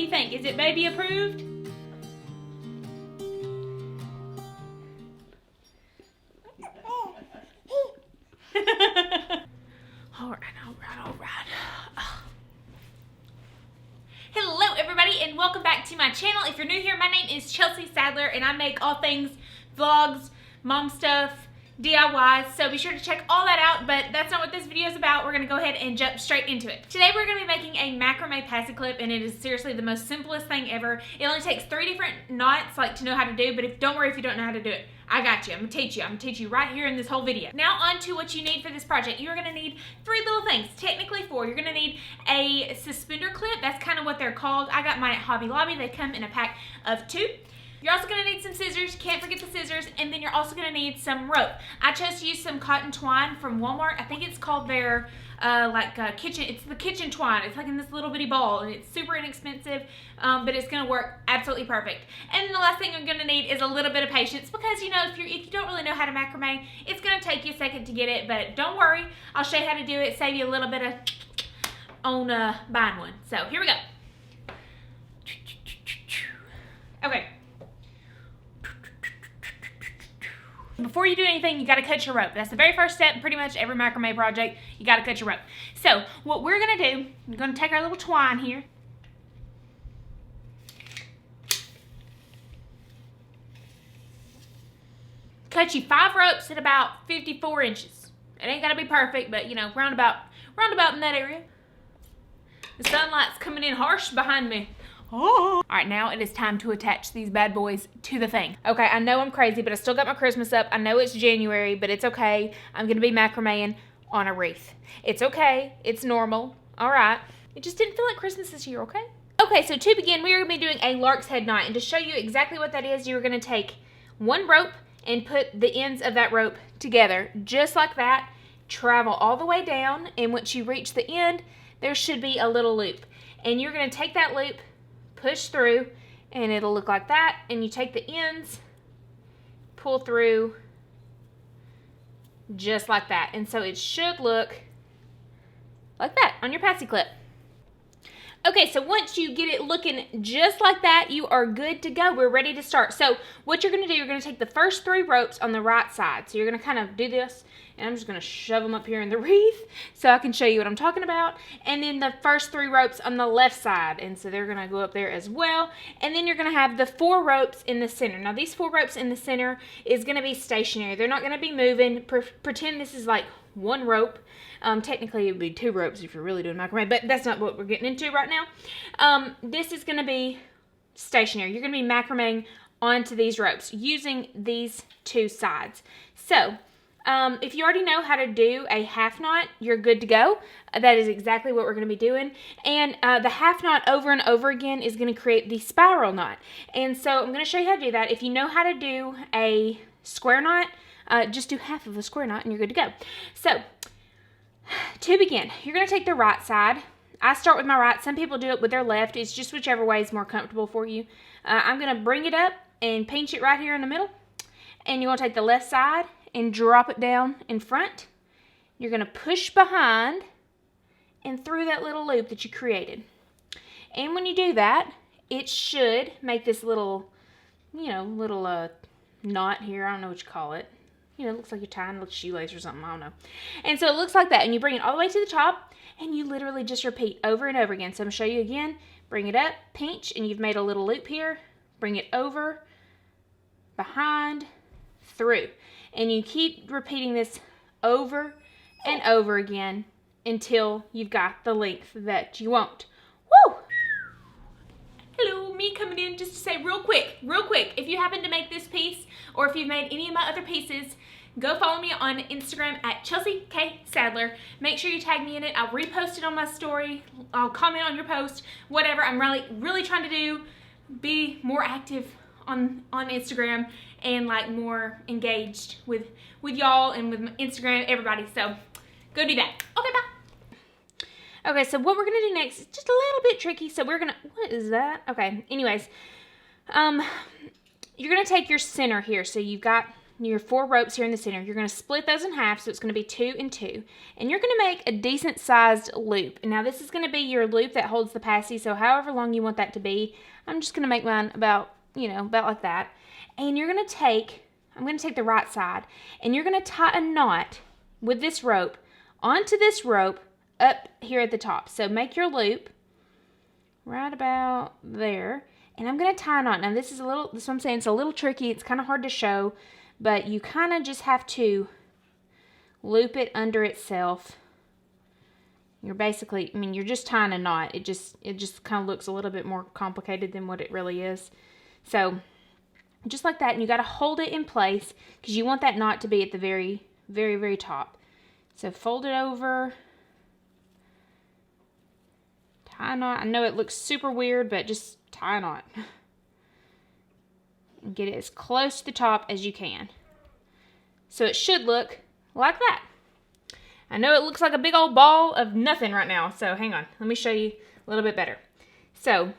you think? Is it baby approved? All right. Hello everybody and welcome back to my channel. If you're new here, my name is Chelsea Sadler and I make all things vlogs, mom stuff, DIYs, so be sure to check all that out, but that's not what this video is about. We're going to go ahead and jump straight into it. Today we're going to be making a macrame Paci clip, and it is seriously the most simplest thing ever. It only takes 3 different knots to know how to do, but don't worry if you don't know how to do it. I got you. I'm going to teach you. I'm going to teach you right here in this whole video. Now on to what you need for this project. You're going to need 3 little things, technically 4. You're going to need a suspender clip. That's kind of what they're called. I got mine at Hobby Lobby. They come in a pack of 2. You're also going to need some scissors, can't forget the scissors, and then you're also going to need some rope. I chose to use some cotton twine from Walmart. I think it's called their kitchen, it's the kitchen twine. It's like in this little bitty ball, and it's super inexpensive, but it's going to work absolutely perfect. And then the last thing you're going to need is a little bit of patience, because you know, if you don't really know how to macrame, it's going to take you a second to get it, but don't worry, I'll show you how to do it, save you a little bit of on buying one. So here we go. Okay. Before you do anything, you got to cut your rope. That's the very first step in pretty much every macrame project. You got to cut your rope. So what we're going to do, we're going to take our little twine here. Cut you 5 ropes at about 54 inches. It ain't got to be perfect, but you know, round about in that area. The sunlight's coming in harsh behind me. Oh. All right, now it is time to attach these bad boys to the thing. Okay, I know I'm crazy, but I still got my Christmas up. I know it's January, but it's okay. I'm gonna be macrameing on a wreath. It's okay, it's normal, all right. It just didn't feel like Christmas this year, okay? Okay, so to begin, we are gonna be doing a lark's head knot, and to show you exactly what that is, you're gonna take one rope and put the ends of that rope together, just like that. Travel all the way down, and once you reach the end, there should be a little loop. And you're gonna take that loop, push through, and it'll look like that, and you take the ends, pull through just like that, and so it should look like that on your Paci clip. Okay, so once you get it looking just like that, you are good to go. We're ready to start. So what you're going to do, you're going to take the first 3 ropes on the right side. So you're going to kind of do this, and I'm just going to shove them up here in the wreath so I can show you what I'm talking about. And then the first 3 ropes on the left side, and so they're going to go up there as well. And then you're going to have the 4 ropes in the center. Now these 4 ropes in the center is going to be stationary. They're not going to be moving. Pretend this is like 1 rope. Technically it would be 2 ropes if you're really doing macrame, but that's not what we're getting into right now. This is going to be stationary. You're going to be macrameing onto these ropes using these 2 sides. So if you already know how to do a half knot, you're good to go. That is exactly what we're going to be doing. And the half knot over and over again is going to create the spiral knot. And so I'm going to show you how to do that. If you know how to do a square knot, just do half of a square knot and you're good to go. So to begin, you're going to take the right side. I start with my right. Some people do it with their left. It's just whichever way is more comfortable for you. I'm going to bring it up and pinch it right here in the middle. And you're going to take the left side and drop it down in front. You're going to push behind and through that little loop that you created. And when you do that, it should make this little, knot here. I don't know what you call it. You know, it looks like you're tying a little shoelace or something. I don't know. And so it looks like that. And you bring it all the way to the top. And you literally just repeat over and over again. So I'm going to show you again. Bring it up, pinch, and you've made a little loop here. Bring it over, behind, through. And you keep repeating this over and over again until you've got the length that you want. Woo! Hello, me coming in just to say real quick, if you happen to make this piece or if you've made any of my other pieces, go follow me on Instagram at Chelsea K. Sadler. Make sure you tag me in it. I'll repost it on my story. I'll comment on your post, whatever. I'm really trying to be more active on Instagram and like more engaged with y'all and with my Instagram, everybody. So go do that. Okay, bye. Okay, so what we're going to do next is just a little bit tricky. So we're going to, what is that? Okay, anyways, you're going to take your center here. So you've got your 4 ropes here in the center. You're going to split those in half, so it's going to be 2 and 2. And you're going to make a decent sized loop. And now this is going to be your loop that holds the Paci, so however long you want that to be. I'm just going to make mine about, about like that. And you're going to take, I'm going to take the right side, and you're going to tie a knot with this rope onto this rope up here at the top. So make your loop right about there. And I'm going to tie a knot. Now this is what I'm saying, it's a little tricky. It's kind of hard to show, but you kind of just have to loop it under itself. You're basically, you're just tying a knot. It just kind of looks a little bit more complicated than what it really is. So just like that, and you got to hold it in place because you want that knot to be at the very, very, very top. So fold it over. Tie a knot. I know it looks super weird, but just tie a knot. And get it as close to the top as you can. So it should look like that. I know it looks like a big old ball of nothing right now, so hang on. Let me show you a little bit better. So,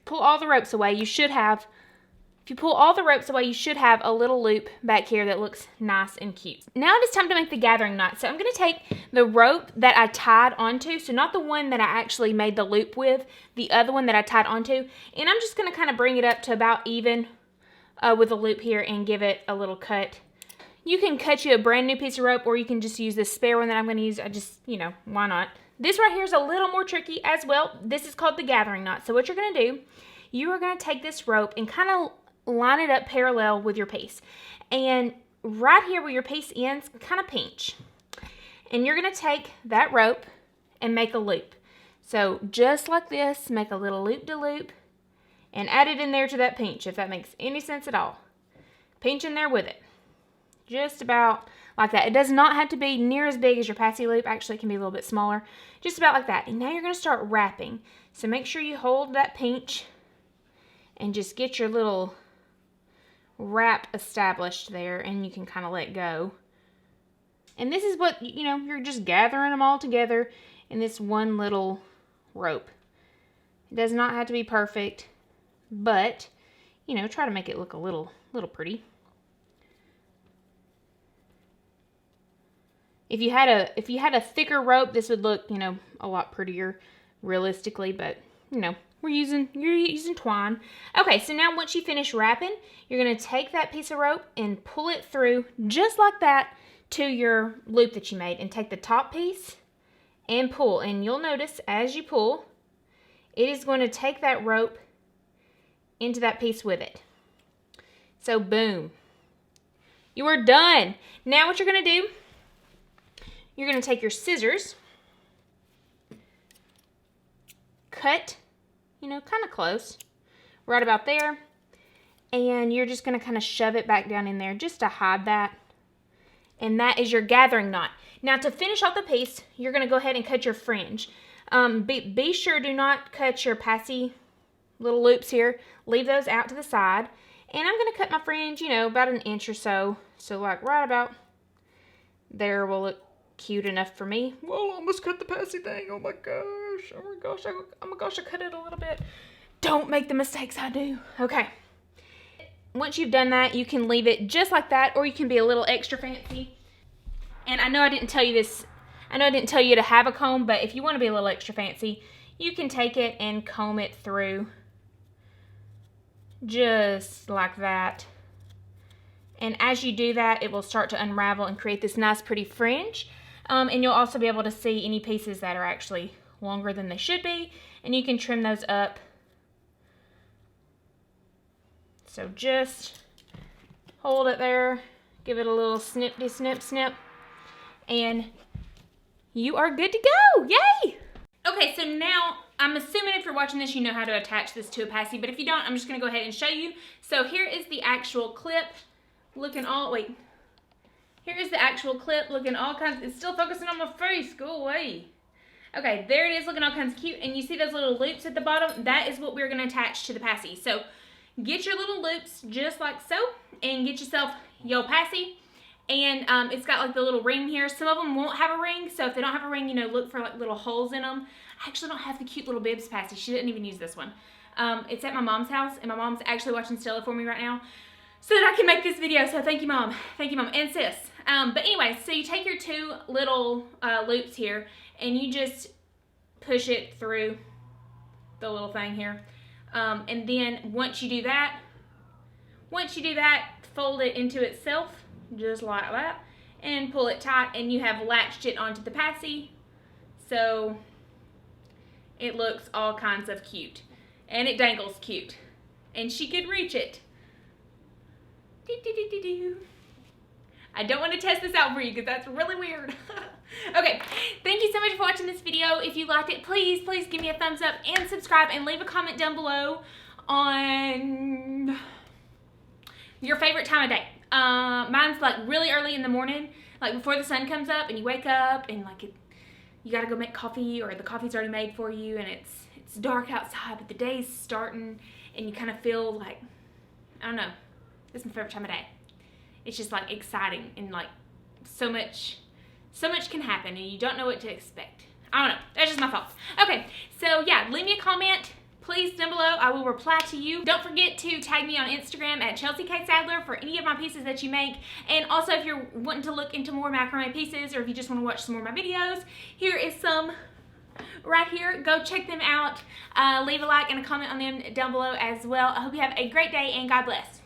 pull all the ropes away. If you pull all the ropes away, you should have a little loop back here that looks nice and cute. Now it is time to make the gathering knot. So I'm going to take the rope that I tied onto, so not the one that I actually made the loop with, the other one that I tied onto, and I'm just going to kind of bring it up to about even with a loop here and give it a little cut. You can cut you a brand new piece of rope, or you can just use this spare one that I'm going to use. I just, why not? This right here is a little more tricky as well. This is called the gathering knot. So what you're going to do, you are going to take this rope and kind of line it up parallel with your piece. And right here where your piece ends, kind of pinch. And you're going to take that rope and make a loop. So just like this, make a little loop-de-loop and add it in there to that pinch, if that makes any sense at all. Pinch in there with it. Just about like that. It does not have to be near as big as your Paci loop. Actually, it can be a little bit smaller. Just about like that. And now you're going to start wrapping. So make sure you hold that pinch and just get your little wrap established there, and you can kind of let go. And this is what, you're just gathering them all together in this one little rope. It does not have to be perfect, but, try to make it look a little pretty. If you had a thicker rope, this would look, a lot prettier realistically, but, you're using twine. Okay, so now once you finish wrapping, you're going to take that piece of rope and pull it through just like that to your loop that you made, and take the top piece and pull. And you'll notice as you pull, it is going to take that rope into that piece with it. So boom. You are done. Now what you're going to do, you're going to take your scissors, cut, kind of close, right about there, and you're just going to kind of shove it back down in there just to hide that. And that is your gathering knot. Now to finish off the piece, you're going to go ahead and cut your fringe. Be sure do not cut your Paci little loops here. Leave those out to the side. And I'm going to cut my fringe, about an inch or so. So like right about there will look cute enough for me. Well, I almost cut the Paci thing. Oh my gosh. Oh my gosh, I cut it a little bit. Don't make the mistakes I do. Okay. Once you've done that, you can leave it just like that, or you can be a little extra fancy. And I know I didn't tell you this. I know I didn't tell you to have a comb, but if you want to be a little extra fancy, you can take it and comb it through just like that. And as you do that, it will start to unravel and create this nice pretty fringe. And you'll also be able to see any pieces that are actually longer than they should be, and you can trim those up. So just hold it there, give it a little snip-de snip snip, and you are good to go. Yay! Okay, so now I'm assuming if you're watching this, you know how to attach this to a Paci, but if you don't, I'm just gonna go ahead and show you. So here is the actual clip looking all, here is the actual clip looking all kinds, it's still focusing on my face, go away. Okay, there it is looking all kinds of cute, and you see those little loops at the bottom? That is what we're gonna attach to the Paci. So get your little loops just like so, and get yourself your Paci. And it's got like the little ring here. Some of them won't have a ring, so if they don't have a ring, look for like little holes in them. I actually don't have the cute little bibs Paci. She didn't even use this one. It's at my mom's house, and my mom's actually watching Stella for me right now. so that I can make this video. So thank you, Mom. Thank you, Mom, and sis. But anyway, so you take your 2 little loops here, and you just push it through the little thing here. And then once you do that, fold it into itself, just like that, and pull it tight, and you have latched it onto the Paci. So it looks all kinds of cute. And it dangles cute. And she could reach it. I don't want to test this out for you because that's really weird. Okay, thank you so much for watching this video. If you liked it, please give me a thumbs up and subscribe, and leave a comment down below on your favorite time of day. Mine's like really early in the morning, like before the sun comes up, and you wake up and like you gotta go make coffee, or the coffee's already made for you, and it's dark outside, but the day's starting, and you kind of feel like, I don't know, this is my favorite time of day. It's just like exciting, and like so much can happen, and you don't know what to expect. I don't know, that's just my thoughts. Okay, so yeah, leave me a comment, please, down below. I will reply to you. Don't forget to tag me on Instagram at Chelsea K. Sadler for any of my pieces that you make. And also, if you're wanting to look into more macrame pieces, or if you just want to watch some more of my videos, here is some right here. Go check them out. Leave a like and a comment on them down below as well. I hope you have a great day, and God bless.